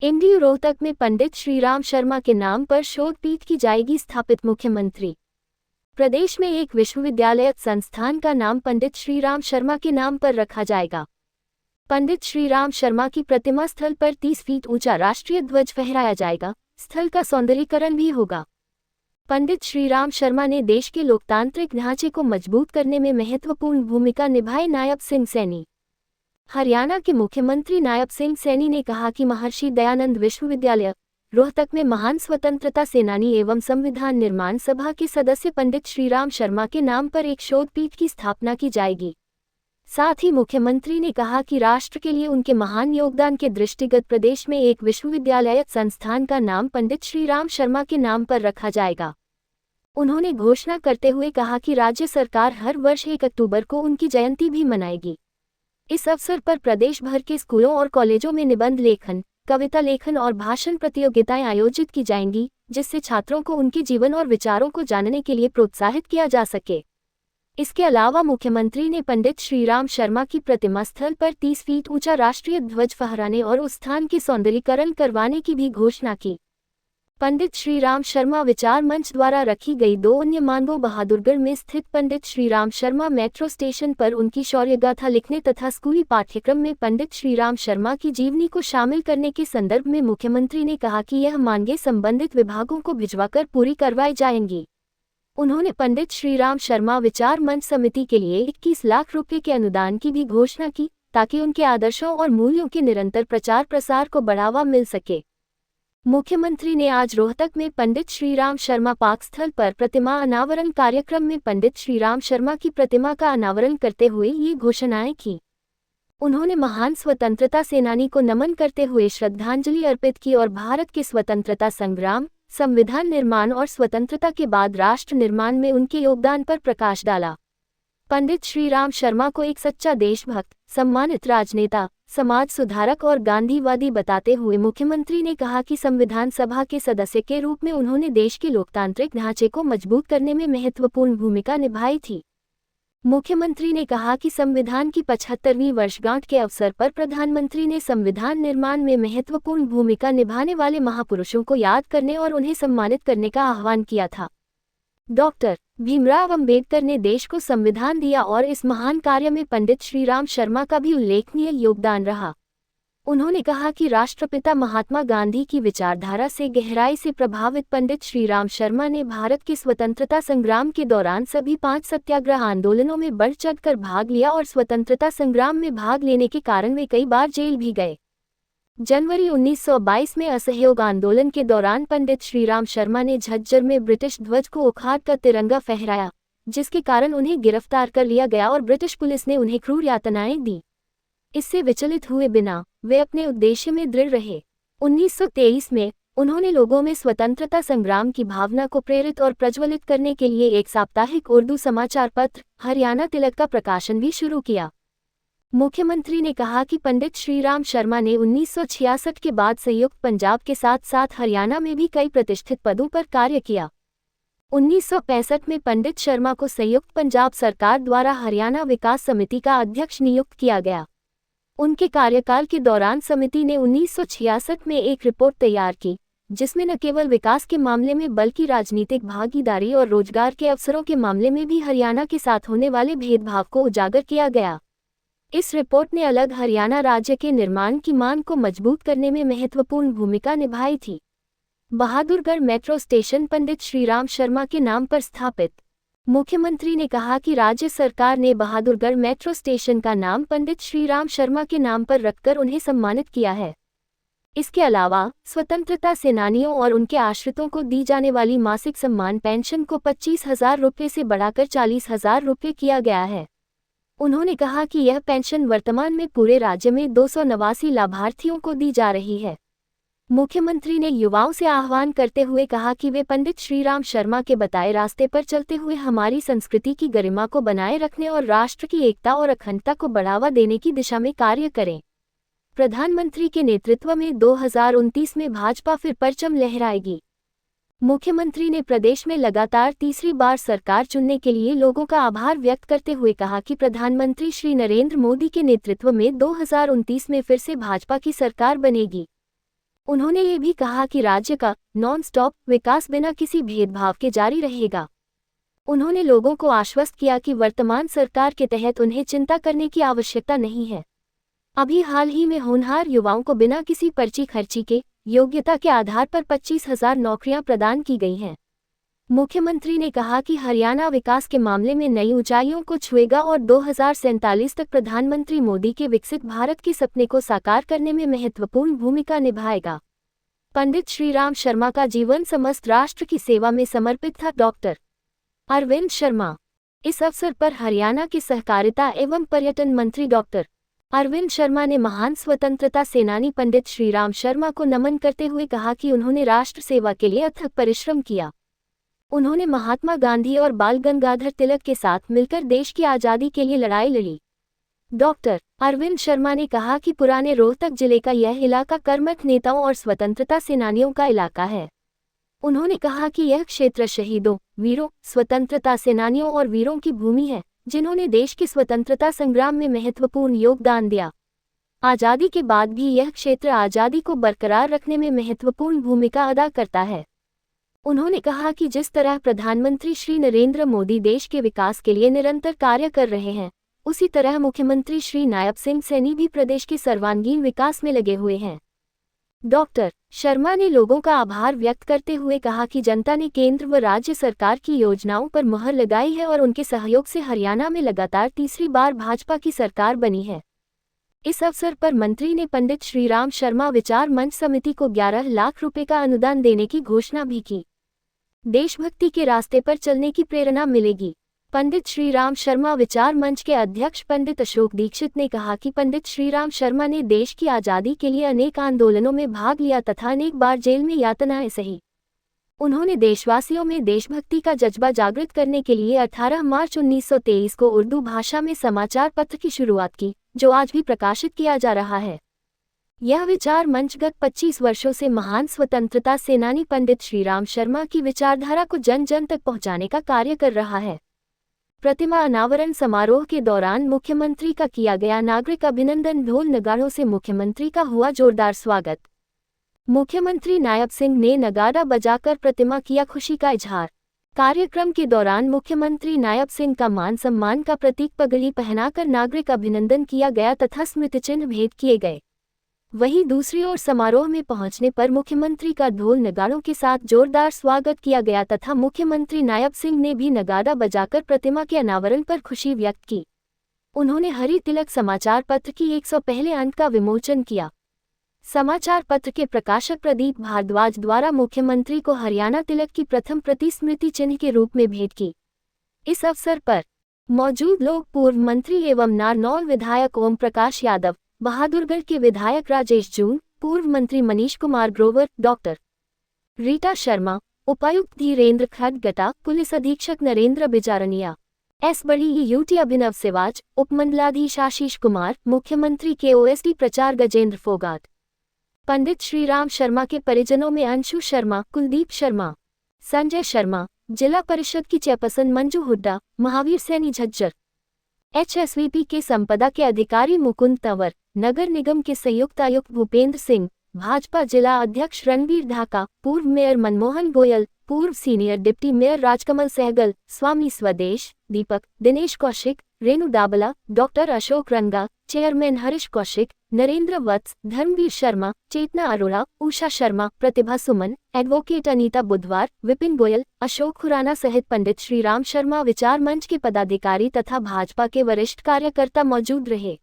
MDU Rohtak में पंडित श्रीराम शर्मा के नाम पर शोध पीठ की जाएगी स्थापित। मुख्यमंत्री प्रदेश में एक विश्वविद्यालय संस्थान का नाम पंडित श्रीराम शर्मा के नाम पर रखा जाएगा। पंडित श्रीराम शर्मा की प्रतिमा स्थल पर 30 फीट ऊंचा राष्ट्रीय ध्वज फहराया जाएगा। स्थल का सौंदर्यीकरण भी होगा। पंडित श्रीराम शर्मा ने देश के लोकतांत्रिक ढांचे को मजबूत करने में महत्वपूर्ण भूमिका निभाई। नायब सिंह सैनी हरियाणा के मुख्यमंत्री नायब सिंह सैनी ने कहा कि महर्षि दयानंद विश्वविद्यालय रोहतक में महान स्वतंत्रता सेनानी एवं संविधान निर्माण सभा के सदस्य पंडित श्रीराम शर्मा के नाम पर एक शोध पीठ की स्थापना की जाएगी। साथ ही मुख्यमंत्री ने कहा कि राष्ट्र के लिए उनके महान योगदान के दृष्टिगत प्रदेश में एक विश्वविद्यालय संस्थान का नाम पंडित श्रीराम शर्मा के नाम पर रखा जाएगा। उन्होंने घोषणा करते हुए कहा कि राज्य सरकार हर वर्ष 1 अक्टूबर को उनकी जयंती भी मनाएगी। इस अवसर पर प्रदेश भर के स्कूलों और कॉलेजों में निबंध लेखन, कविता लेखन और भाषण प्रतियोगिताएं आयोजित की जाएंगी, जिससे छात्रों को उनके जीवन और विचारों को जानने के लिए प्रोत्साहित किया जा सके। इसके अलावा मुख्यमंत्री ने पंडित श्रीराम शर्मा की प्रतिमा स्थल पर 30 फीट ऊंचा राष्ट्रीय ध्वज फहराने और उस स्थान के सौंदर्यीकरण करवाने की भी घोषणा की। पंडित श्रीराम शर्मा विचार मंच द्वारा रखी गई 2 अन्य मानवों बहादुरगढ़ में स्थित पंडित श्रीराम शर्मा मेट्रो स्टेशन पर उनकी शौर्यगाथा लिखने तथा स्कूली पाठ्यक्रम में पंडित श्रीराम शर्मा की जीवनी को शामिल करने के संदर्भ में मुख्यमंत्री ने कहा कि यह मांगे संबंधित विभागों को भिजवाकर पूरी करवाई जाएंगी। उन्होंने पंडित श्रीराम शर्मा विचार मंच समिति के लिए 21 लाख रुपये के अनुदान की भी घोषणा की, ताकि उनके आदर्शों और मूल्यों के निरंतर प्रचार प्रसार को बढ़ावा मिल सके। मुख्यमंत्री ने आज रोहतक में पंडित श्रीराम शर्मा पार्क स्थल पर प्रतिमा अनावरण कार्यक्रम में पंडित श्रीराम शर्मा की प्रतिमा का अनावरण करते हुए ये घोषणाएं की। उन्होंने महान स्वतंत्रता सेनानी को नमन करते हुए श्रद्धांजलि अर्पित की और भारत के स्वतंत्रता संग्राम, संविधान निर्माण और स्वतंत्रता के बाद राष्ट्र निर्माण में उनके योगदान पर प्रकाश डाला। पंडित श्रीराम शर्मा को एक सच्चा देशभक्त, सम्मानित राजनेता, समाज सुधारक और गांधीवादी बताते हुए मुख्यमंत्री ने कहा कि संविधान सभा के सदस्य के रूप में उन्होंने देश के लोकतांत्रिक ढांचे को मजबूत करने में महत्वपूर्ण भूमिका निभाई थी। मुख्यमंत्री ने कहा कि संविधान की 75वीं वर्षगांठ के अवसर पर प्रधानमंत्री ने संविधान निर्माण में महत्वपूर्ण भूमिका निभाने वाले महापुरुषों को याद करने और उन्हें सम्मानित करने का आह्वान किया था। डॉक्टर भीमराव अंबेडकर ने देश को संविधान दिया और इस महान कार्य में पंडित श्रीराम शर्मा का भी उल्लेखनीय योगदान रहा। उन्होंने कहा कि राष्ट्रपिता महात्मा गांधी की विचारधारा से गहराई से प्रभावित पंडित श्रीराम शर्मा ने भारत के स्वतंत्रता संग्राम के दौरान सभी 5 सत्याग्रह आंदोलनों में बढ़ चढ़कर भाग लिया और स्वतंत्रता संग्राम में भाग लेने के कारण वे कई बार जेल भी गए। जनवरी 1922 में असहयोग आंदोलन के दौरान पंडित श्रीराम शर्मा ने झज्जर में ब्रिटिश ध्वज को उखाड़कर तिरंगा फहराया, जिसके कारण उन्हें गिरफ्तार कर लिया गया और ब्रिटिश पुलिस ने उन्हें क्रूर यातनाएं दी। इससे विचलित हुए बिना वे अपने उद्देश्य में दृढ़ रहे। 1923 में उन्होंने लोगों में स्वतंत्रता संग्राम की भावना को प्रेरित और प्रज्वलित करने के लिए एक साप्ताहिक उर्दू समाचार पत्र हरियाणा तिलक का प्रकाशन भी शुरू किया। मुख्यमंत्री ने कहा कि पंडित श्रीराम शर्मा ने 1966 के बाद संयुक्त पंजाब के साथ साथ हरियाणा में भी कई प्रतिष्ठित पदों पर कार्य किया। 1965 में पंडित शर्मा को संयुक्त पंजाब सरकार द्वारा हरियाणा विकास समिति का अध्यक्ष नियुक्त किया गया। उनके कार्यकाल के दौरान समिति ने 1966 में एक रिपोर्ट तैयार की, जिसमें न केवल विकास के मामले में बल्कि राजनीतिक भागीदारी और रोजगार के अवसरों के मामले में भी हरियाणा के साथ होने वाले भेदभाव को उजागर किया गया। इस रिपोर्ट ने अलग हरियाणा राज्य के निर्माण की मांग को मजबूत करने में महत्वपूर्ण भूमिका निभाई थी। बहादुरगढ़ मेट्रो स्टेशन पंडित श्रीराम शर्मा के नाम पर स्थापित। मुख्यमंत्री ने कहा कि राज्य सरकार ने बहादुरगढ़ मेट्रो स्टेशन का नाम पंडित श्रीराम शर्मा के नाम पर रखकर उन्हें सम्मानित किया है। इसके अलावा स्वतंत्रता सेनानियों और उनके आश्रितों को दी जाने वाली मासिक सम्मान पेंशन को 25,000 रुपये से बढ़ाकर 40,000 रुपये किया गया है। उन्होंने कहा कि यह पेंशन वर्तमान में पूरे राज्य में 289 लाभार्थियों को दी जा रही है। मुख्यमंत्री ने युवाओं से आह्वान करते हुए कहा कि वे पंडित श्रीराम शर्मा के बताए रास्ते पर चलते हुए हमारी संस्कृति की गरिमा को बनाए रखने और राष्ट्र की एकता और अखंडता को बढ़ावा देने की दिशा में कार्य करें। प्रधानमंत्री के नेतृत्व में 2029 में भाजपा फिर परचम लहराएगी। मुख्यमंत्री ने प्रदेश में लगातार तीसरी बार सरकार चुनने के लिए लोगों का आभार व्यक्त करते हुए कहा कि प्रधानमंत्री श्री नरेंद्र मोदी के नेतृत्व में 2029 में फिर से भाजपा की सरकार बनेगी। उन्होंने ये भी कहा कि राज्य का नॉन स्टॉप विकास बिना किसी भेदभाव के जारी रहेगा। उन्होंने लोगों को आश्वस्त किया कि वर्तमान सरकार के तहत उन्हें चिंता करने की आवश्यकता नहीं है। अभी हाल ही में होनहार युवाओं को बिना किसी पर्ची खर्ची के योग्यता के आधार पर 25,000 नौकरियां प्रदान की गई हैं। मुख्यमंत्री ने कहा कि हरियाणा विकास के मामले में नई ऊंचाइयों को छुएगा और 2047 तक प्रधानमंत्री मोदी के विकसित भारत के सपने को साकार करने में महत्वपूर्ण भूमिका निभाएगा। पंडित श्रीराम शर्मा का जीवन समस्त राष्ट्र की सेवा में समर्पित था। डॉक्टर अरविंद शर्मा। इस अवसर पर हरियाणा के सहकारिता एवं पर्यटन मंत्री डॉक्टर अरविंद शर्मा ने महान स्वतंत्रता सेनानी पंडित श्रीराम शर्मा को नमन करते हुए कहा कि उन्होंने राष्ट्र सेवा के लिए अथक परिश्रम किया। उन्होंने महात्मा गांधी और बाल गंगाधर तिलक के साथ मिलकर देश की आज़ादी के लिए लड़ाई लड़ी। डॉक्टर अरविंद शर्मा ने कहा कि पुराने रोहतक जिले का यह इलाका कर्मठ नेताओं और स्वतंत्रता सेनानियों का इलाका है। उन्होंने कहा कि यह क्षेत्र शहीदों, वीरों, स्वतंत्रता सेनानियों और वीरों की भूमि है, जिन्होंने देश के स्वतंत्रता संग्राम में महत्वपूर्ण योगदान दिया। आज़ादी के बाद भी यह क्षेत्र आज़ादी को बरकरार रखने में महत्वपूर्ण भूमिका अदा करता है। उन्होंने कहा कि जिस तरह प्रधानमंत्री श्री नरेंद्र मोदी देश के विकास के लिए निरंतर कार्य कर रहे हैं, उसी तरह मुख्यमंत्री श्री नायब सिंह सैनी भी प्रदेश के सर्वांगीण विकास में लगे हुए हैं। डॉक्टर शर्मा ने लोगों का आभार व्यक्त करते हुए कहा कि जनता ने केंद्र व राज्य सरकार की योजनाओं पर मुहर लगाई है और उनके सहयोग से हरियाणा में लगातार तीसरी बार भाजपा की सरकार बनी है। इस अवसर पर मंत्री ने पंडित श्रीराम शर्मा विचार मंच समिति को 11 लाख रुपए का अनुदान देने की घोषणा भी की। देशभक्ति के रास्ते पर चलने की प्रेरणा मिलेगी। पंडित श्रीराम शर्मा विचार मंच के अध्यक्ष पंडित अशोक दीक्षित ने कहा कि पंडित श्रीराम शर्मा ने देश की आज़ादी के लिए अनेक आंदोलनों में भाग लिया तथा अनेक बार जेल में यातनाएं सही। उन्होंने देशवासियों में देशभक्ति का जज्बा जागृत करने के लिए 18 मार्च 1923 को उर्दू भाषा में समाचार पत्र की शुरुआत की, जो आज भी प्रकाशित किया जा रहा है। यह विचार मंच गत 25 वर्षों से महान स्वतंत्रता सेनानी पंडित श्रीराम शर्मा की विचारधारा को जन जन तक पहुंचाने का कार्य कर रहा है। प्रतिमा अनावरण समारोह के दौरान मुख्यमंत्री का किया गया नागरिक अभिनंदन, ढोल नगाड़ों से मुख्यमंत्री का हुआ जोरदार स्वागत। मुख्यमंत्री नायब सिंह ने नगाड़ा बजाकर प्रतिमा किया खुशी का इजहार। कार्यक्रम के दौरान मुख्यमंत्री नायब सिंह का मान सम्मान का प्रतीक पगड़ी पहनाकर नागरिक अभिनंदन किया गया तथा स्मृति चिन्ह भेंट किए गए। वहीं दूसरी ओर समारोह में पहुंचने पर मुख्यमंत्री का ढोल नगाड़ों के साथ जोरदार स्वागत किया गया तथा मुख्यमंत्री नायब सिंह ने भी नगाड़ा बजाकर प्रतिमा के अनावरण पर खुशी व्यक्त की। उन्होंने हरि तिलक समाचार पत्र की 100 पहले अंक का विमोचन किया। समाचार पत्र के प्रकाशक प्रदीप भारद्वाज द्वारा मुख्यमंत्री को हरियाणा तिलक की प्रथम प्रति स्मृति चिन्ह के रूप में भेंट की। इस अवसर पर मौजूद लोग पूर्व मंत्री एवं नारनौल विधायक ओम प्रकाश यादव, बहादुरगढ़ के विधायक राजेश जून, पूर्व मंत्री मनीष कुमार ग्रोवर, डॉक्टर रीटा शर्मा, उपायुक्त धीरेन्द्र खडगटा, पुलिस अधीक्षक नरेंद्र बिजारनिया, एस बड़ी यूटी अभिनव सिवाच, उपमंडलाधीश आशीष कुमार, मुख्यमंत्री के ओएसडी प्रचार गजेंद्र फोगाट। पंडित श्रीराम शर्मा के परिजनों में अंशु शर्मा, कुलदीप शर्मा, संजय शर्मा, जिला परिषद की चेयरपर्सन मंजू हुड्डा, महावीर सैनी झज्जर, एचएसवीपी के संपदा के अधिकारी मुकुंद तंवर, नगर निगम के संयुक्त आयुक्त भूपेंद्र सिंह, भाजपा जिला अध्यक्ष रणबीर ढाका, पूर्व मेयर मनमोहन गोयल, पूर्व senior deputy mayor Rajkamal Sehgal, Swami Swadesh, Deepak, Dinesh Kaushik, Renu Dabla, doctor Ashok Ranga, chairman Harish Kaushik, Narendra Vats, Dharamvir Sharma, Chetna Arora, Usha Sharma, Pratibha Suman, advocate Anita Budhwar, Vipin Goyal, Ashok Khurana सहित पंडित श्रीराम शर्मा विचार मंच के पदाधिकारी तथा भाजपा के वरिष्ठ कार्यकर्ता मौजूद रहे।